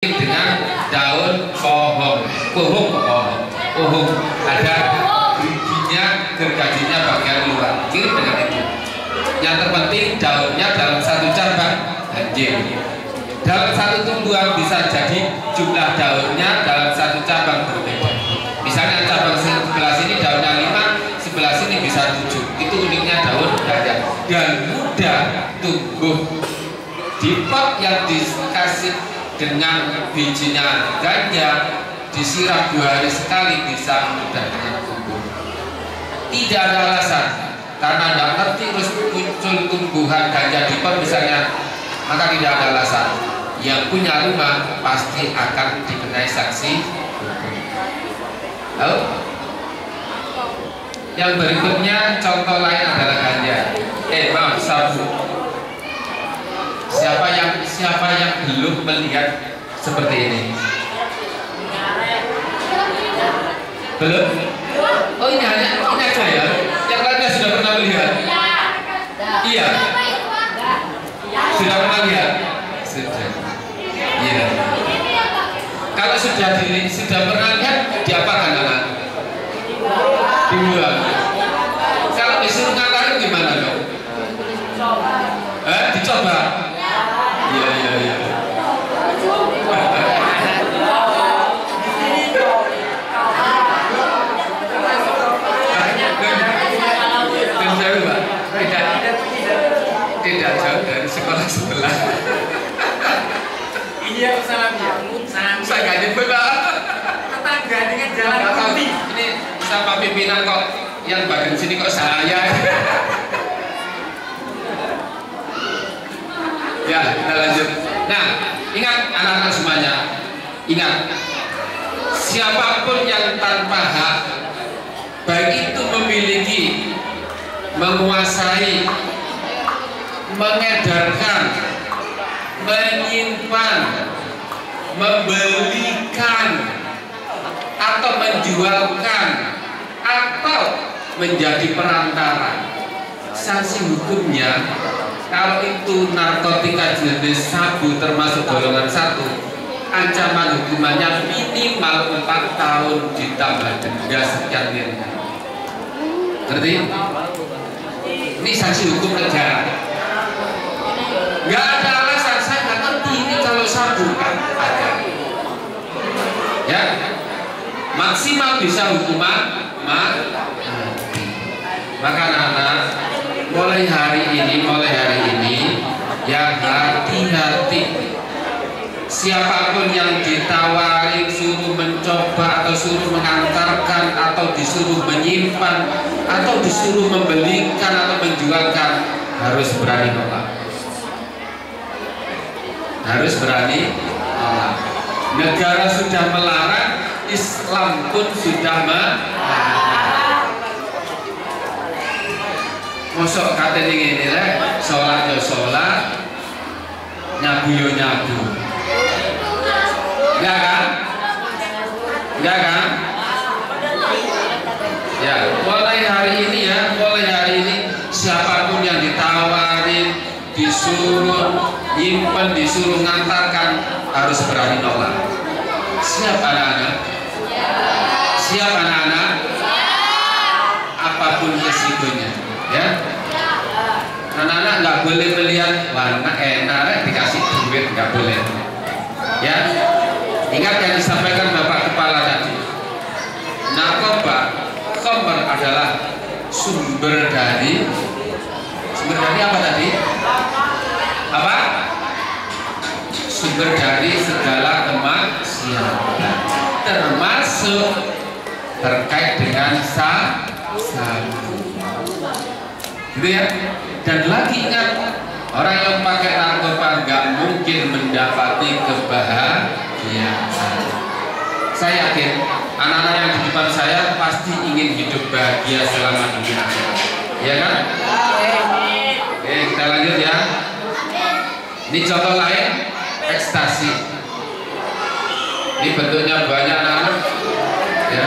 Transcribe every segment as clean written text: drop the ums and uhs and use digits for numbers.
dengan daun pohon, pohon ada gergajinya bagian luar, mirip dengan itu. Yang terpenting daunnya dalam satu cabang anjing. Dalam satu tumbuhan bisa jadi jumlah daunnya dalam satu cabang berbeda. Misalnya cabang sebelah sini daunnya 5, sebelah sini bisa 7. Itu uniknya daun ganja dan mudah tumbuh di pot yang dikasih dengan bijinya ganja, disiram 2 hari sekali bisa mudah dengan tumbuh. Tidak ada alasan karena tidak ngerti terus muncul tumbuhan ganja di pot misalnya, maka tidak ada alasan. Yang punya rumah pasti akan dikenai sanksi. Lalu yang berikutnya contoh lain adalah ganja. Sabu. Siapa yang belum melihat seperti ini? Belum? Oh ini aja ya. Yang lainnya sudah pernah melihat? Iya. Sudah pernah lihat? Sudah. Iya. Kalau sudah pernah lihat, diapakan anak? Dibuang. Kalau disuruh ngatakan gimana dong? Dicoba. Iya. Tidak jauh dari sekolah sebelah. Iya, salam ya. Saya nggak nyebut lah. Tetangga dengan jalan kopi. Ini sama pimpinan kok yang bagian sini kok saya. Ya, kita lanjut. Nah, ingat anak-anak semuanya. Ingat, siapapun yang tanpa hak, baik itu memiliki, menguasai, mengedarkan, menyimpan, membelikan, atau menjualkan, atau menjadi perantara, sanksi hukumnya kalau itu narkotika jenis sabu termasuk golongan 1, ancaman hukumannya minimal 4 tahun ditambah denda sekian miliar. Ngerti? Ini sanksi hukum negara. Nggak ada alasan, saya nggak ngerti ini kalau sabu kan ada. Ya, maksimal bisa hukuman mati. Maka anak-anak, mulai hari ini ya hati-hati. Siapapun yang ditawari, suruh mencoba atau suruh mengantarkan atau disuruh menyimpan atau disuruh membelikan atau menjualkan, harus berani nolak. Harus berani nolak. Negara sudah melarang, Islam pun sudah melarang. Mosok kata ini lah, sholat ya sholat, nyabu ya nyabu. Enggak kan? Enggak kan? Ya, mulai hari ini siapapun yang ditawarin, disuruh nyimpen, disuruh ngantarkan, harus berani nolak. Siap anak-anak? Siap anak-anak? Apapun resikonya, ya. Anak-anak nggak boleh melihat warna enak dikasih duit, nggak boleh. Ya, ingat yang disampaikan Bapak Kepala tadi. Narkoba, khamr adalah sumber dari apa tadi? Apa? Sumber dari segala kemaksiatan, termasuk terkait dengan sabu. Gitu ya. Dan lagi ingat, orang yang pakai narkoba nggak mungkin mendapati kebahagiaan. Saya yakin anak-anak yang di depan saya pasti ingin hidup bahagia selama dunia, ya kan? Oke, kita lanjut ya. Ini contoh lain, ekstasi. Ini bentuknya banyak anak-anak, ya.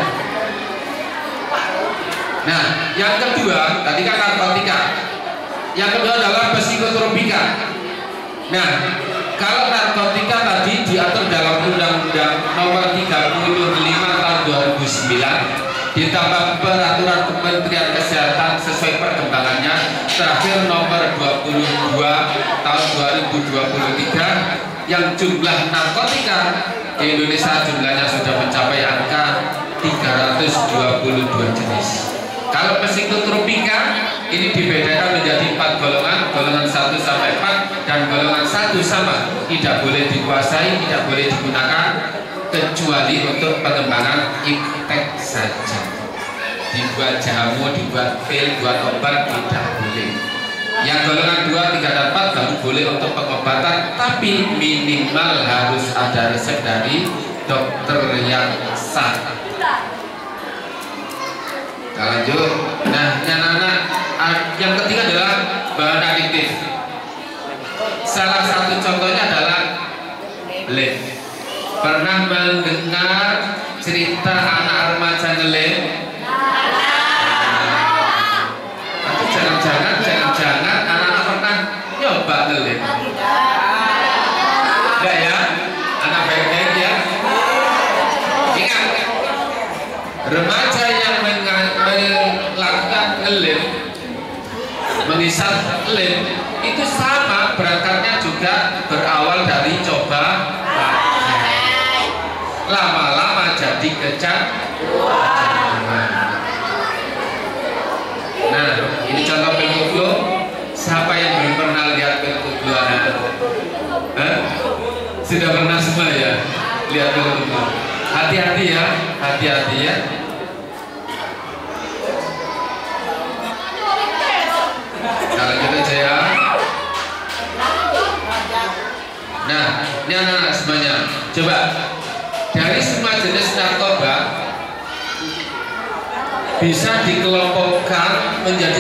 Nah, yang kedua tadi kan narkotika. Yang kedua adalah psikotropika. Nah, Kalau narkotika tadi diatur dalam Undang-Undang Nomor 35 Tahun 2009, ditambah Peraturan Kementerian Kesehatan sesuai perkembangannya terakhir Nomor 22 Tahun 2023, yang jumlah narkotika di Indonesia jumlahnya sudah mencapai angka 322 jenis. Kalau psikotropika ini dibedakan menjadi 4 golongan, golongan 1 sampai 4, dan golongan 1 sama tidak boleh dikuasai, tidak boleh digunakan kecuali untuk pengembangan iptek saja. Dibuat jamu, dibuat pil, buat obat tidak boleh. Yang golongan 2, 3, dan 4 baru boleh untuk pengobatan, tapi minimal harus ada resep dari dokter yang sah. Kita lanjut. Nah, anak-anak, yang ketiga adalah bahan adiktif. Salah satu contohnya adalah lem. Pernah mendengar cerita anak remaja ngelem? Atau jangan-jangan anak-anak pernah nyoba ngelem? Enggak ya? Anak baik-baik ya. Ingat, remaja yang melakukan ngelem, mengisap lem, itu sama berangkatnya juga berawal dari coba pakai. Lama-lama jadi kecanduan. Nah, ini contoh pil koplo. Siapa yang belum pernah lihat pil koplo? Sudah pernah semua ya lihat pil koplo. Hati-hati ya, hati-hati ya. Kalau kita jaya. Nah, ini anak-anak semuanya. Coba dari semua jenis narkoba bisa dikelompokkan menjadi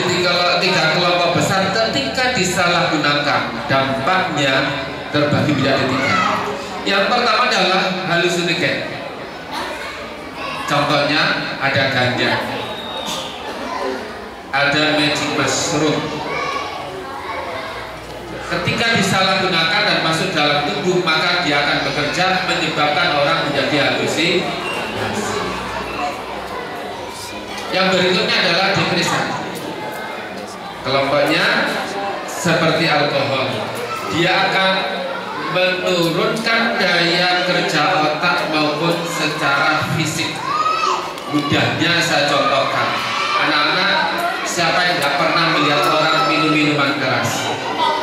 tiga kelompok besar ketika disalahgunakan. Dampaknya terbagi menjadi 3. Yang pertama adalah halusinogen. Contohnya ada ganja, ada magic mushroom. Ketika disalahgunakan dan masuk dalam tubuh, maka dia akan bekerja menyebabkan orang menjadi halusinasi. Yang berikutnya adalah depresan. Kelompoknya seperti alkohol. Dia akan menurunkan daya kerja otak maupun secara fisik. Mudahnya saya contohkan, anak-anak, siapa yang nggak pernah melihat orang minum minuman keras?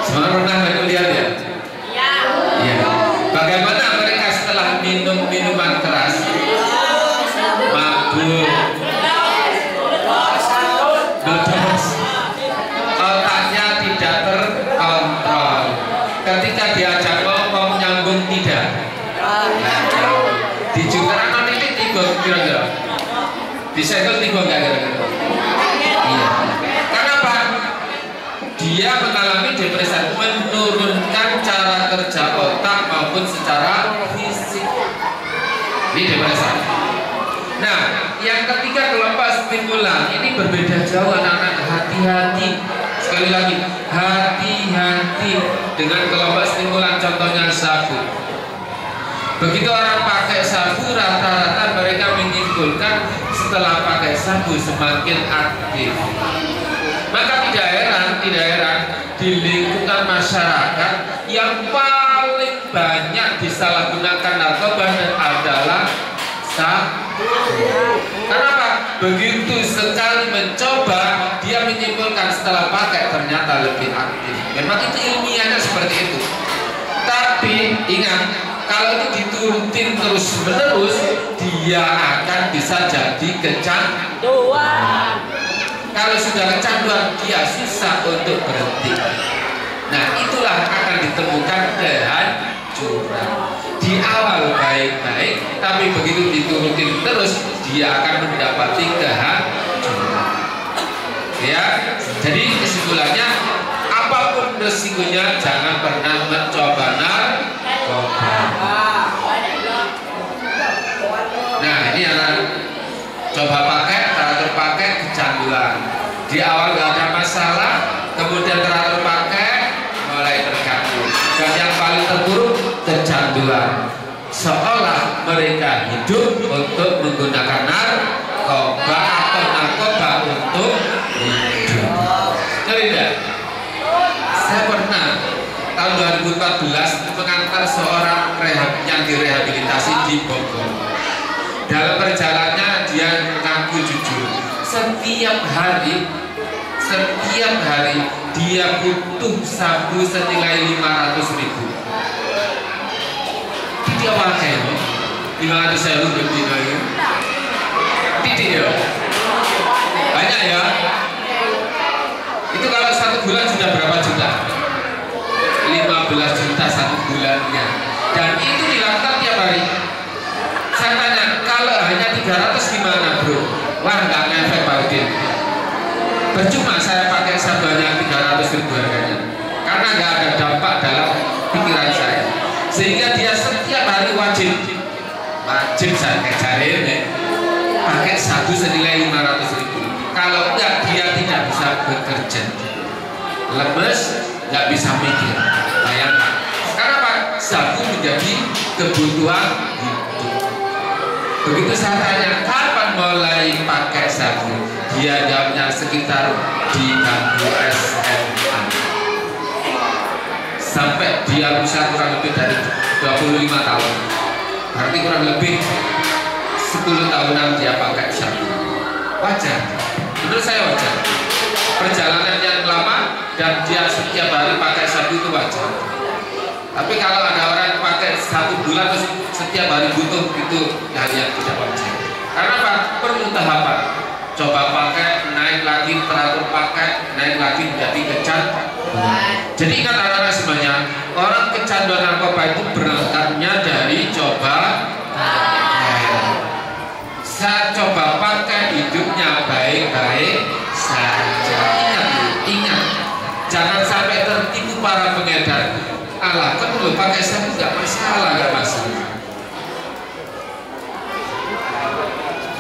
Semua pernah melihat ya? Iya. Bagaimana mereka setelah minum minuman keras? Mabuk, bodos, otaknya tidak terkontrol. Ketika diajak ngomong nyambung tidak. Dijuteran nanti tiga kira-kira. Disenggol tiga enggak kira-kira? Iya. Kenapa? Dia mengalami depresi, menurunkan cara kerja otak maupun secara fisik. Ini depresi. Nah, yang ketiga kelompok stimulan ini berbeda jauh anak-anak. Hati-hati. Sekali lagi, hati-hati dengan kelompok stimulan. Contohnya sabu. Begitu orang pakai sabu, rata-rata mereka menyimpulkan setelah pakai sabu semakin aktif. Maka tidak heran di lingkungan masyarakat yang paling banyak disalahgunakan narkoba adalah sabu. Kenapa? Begitu sekali mencoba, dia menyimpulkan setelah pakai ternyata lebih aktif. Memang itu ilmiahnya seperti itu. Tapi ingat, kalau itu diturutin terus-menerus, dia akan bisa jadi kecanduan. Kalau sudah kecanduan, dia susah untuk berhenti. Nah, itulah akan ditemukan kehancuran. Di awal baik-baik, tapi begitu diturutin terus, dia akan mendapati kehancuran. Ya, jadi kesimpulannya, apapun resikonya, jangan pernah mencoba narkoba. Nah, ini anak coba pakai, teratur pakai, kecanduan. Di awal gak ada masalah, kemudian teratur pakai, mulai terganggu. Dan yang paling terburuk kecanduan, seolah mereka hidup untuk menggunakan narkoba atau narkoba untuk hidup. Tidak? Saya pernah tahun 2014 mengantar seorang yang direhabilitasi di Bogor. Dalam perjalanannya dia mengaku jujur, setiap hari dia butuh sabu senilai 500.000. Dia pakai 500.000 lebih lagi. Titik ya, banyak ya. Itu kalau 1 bulan sudah berapa juta? 15 juta 1 bulannya. Dan itu dilakukan tiap hari. Saya tanya, kalau hanya 300 gimana bro? Wah, nggak ngefek Pak Udin. Percuma saya pakai sabannya 300.000 harganya, karena nggak ada dampak dalam pikiran saya. Sehingga dia setiap hari wajib saya kejarin ya, pakai sabu senilai 500.000. Kalau enggak dia tidak bisa bekerja, lemes, nggak bisa mikir. Bayangkan, karena Pak, sabu menjadi kebutuhan hidup. Begitu saya tanya kapan mulai pakai sabu, dia jawabnya sekitar di bangku SMA. Sampai dia bisa kurang lebih dari 25 tahun, berarti kurang lebih 10 tahunan dia pakai sabu. Wajar, menurut saya wajar. Perjalanan yang lama dan dia setiap hari pakai sabu itu wajar. Tapi kalau ada orang yang pakai 1 bulan terus setiap hari butuh, itu hal yang tidak wajar. Karena apa? Perlu tahapan. Coba pakai, naik lagi, teratur pakai, naik lagi, menjadi kecanduan. Jadi ingat anak-anak semuanya, orang kecanduan narkoba itu berangkatnya dari coba pakai. Saya coba pakai, hidupnya baik-baik saja. Ingat, jangan sampai tertipu para pengedar. Alah, kan lu pakai sabu nggak masalah, nggak masalah.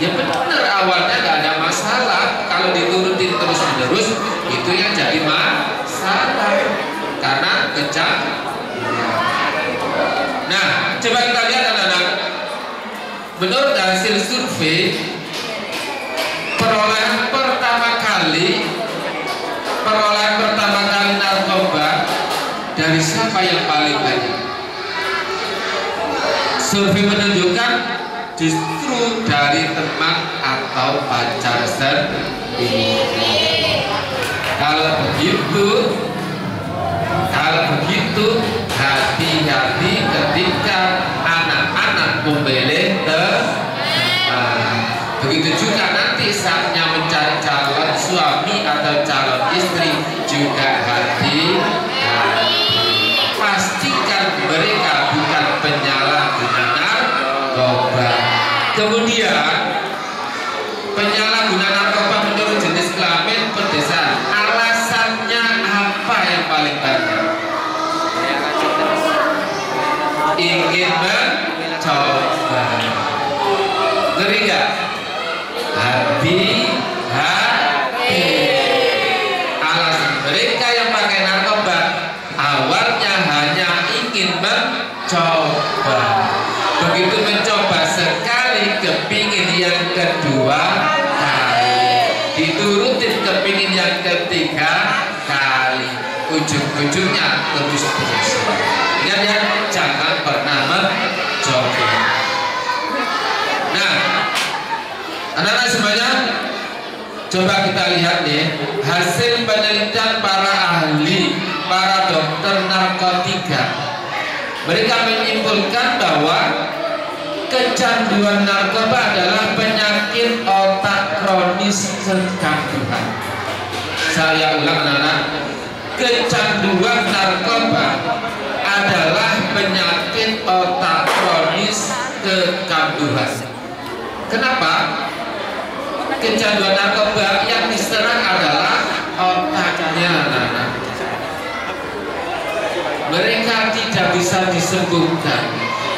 Ya benar, awalnya nggak ada masalah. Kalau diturutin terus menerus, itu yang jadi masalah karena kecanduan. Nah, coba kita lihat anak-anak. Menurut hasil survei, perolehan pertama kali narkoba dari siapa yang paling banyak? Survei menunjukkan justru dari teman atau pacar sendiri. Kalau begitu hati-hati ketika anak-anak memilih teman. Begitu juga nanti saatnya mencari calon suami atau calon istri, juga hati-hati. Pastikan mereka bukan penyalahguna narkoba. Kemudian penyalahguna narkoba menurut jenis kelamin pedesaan, alasannya apa yang paling banyak? Ingin mencoba. Ngeri gak? Hati-hati. Alasan mereka yang pakai narkoba awalnya hanya ingin mencoba. Begitu mencoba sekali, kepingin yang kedua kali, diturutin kepingin yang ketiga kali, ujung-ujungnya terus. Ingat ya, jangan pernah mencoba. Nah, anak-anak semuanya, coba kita lihat nih hasil penelitian para ahli, para dokter narkotika. Mereka menyimpulkan bahwa kecanduan narkoba adalah penyakit otak kronis kecanduan. Saya ulang anak-anak, kecanduan narkoba adalah penyakit otak kronis kecanduan. Kenapa? Kecanduan narkoba yang diserang adalah otaknya anak-anak. Mereka tidak bisa disembuhkan.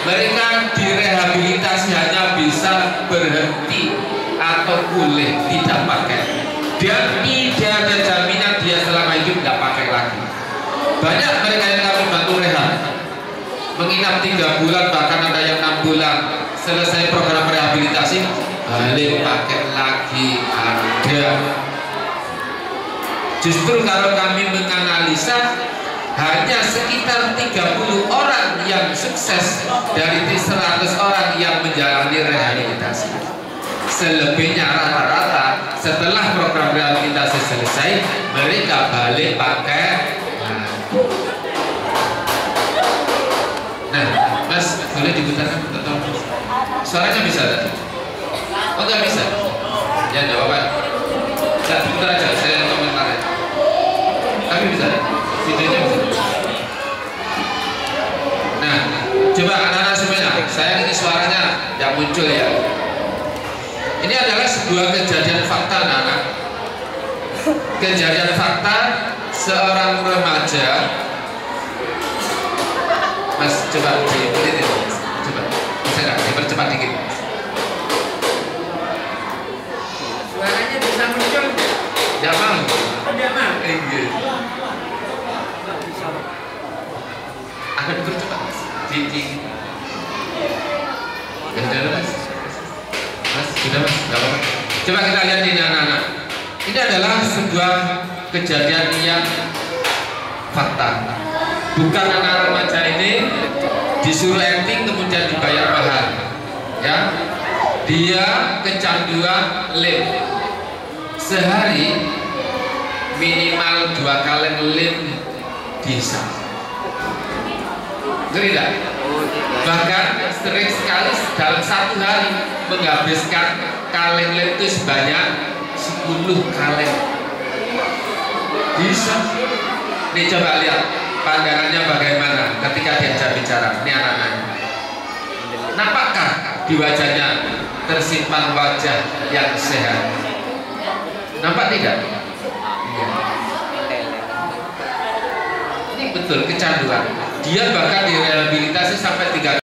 Mereka direhabilitasi hanya bisa berhenti atau boleh tidak pakai. Dan tidak ada jaminan dia selama hidup tidak pakai lagi. Banyak mereka yang kami bantu rehab menginap 3 bulan, bahkan ada yang 6 bulan, selesai program rehabilitasi balik pakai lagi ada. Justru kalau kami menganalisa, hanya sekitar 30 orang yang sukses dari 100 orang yang menjalani rehabilitasi. Selebihnya rata-rata setelah program rehabilitasi selesai, mereka balik pakai lagu. Nah, Mas, boleh diputarkan? Suaranya bisa tadi? Oh, nggak bisa? Ya, nggak apa-apa. Saya putar aja, saya komentar. Tapi bisa? Videonya bisa? Nah, coba anak-anak semuanya, saya ini suaranya yang muncul ya. Ini adalah sebuah kejadian fakta, anak-anak. Kejadian fakta seorang remaja. Mas, coba dipercepat, coba bisa nggak dipercepat dikit? Suaranya bisa muncul. Ya bang. Tidak mau. Enggak. Akan dipercepat. Mas, sudah mas, nggak apa-apa. Coba kita lihat ini anak-anak. Ini adalah sebuah kejadian yang fakta. Bukan anak remaja ini disuruh acting kemudian dibayar mahal, ya. Dia kecanduan lem. Sehari minimal 2 kaleng lem bisa. Ngeri tak? Bahkan sering sekali dalam 1 hari menghabiskan kaleng lem itu sebanyak 10 kaleng. Bisa. Nih coba lihat pandangannya bagaimana ketika diajak bicara. Ini anak-anak. Nampakkah di wajahnya tersimpan wajah yang sehat? Nampak tidak? Iya. Ini betul kecanduan. Dia bahkan direhabilitasi sampai 3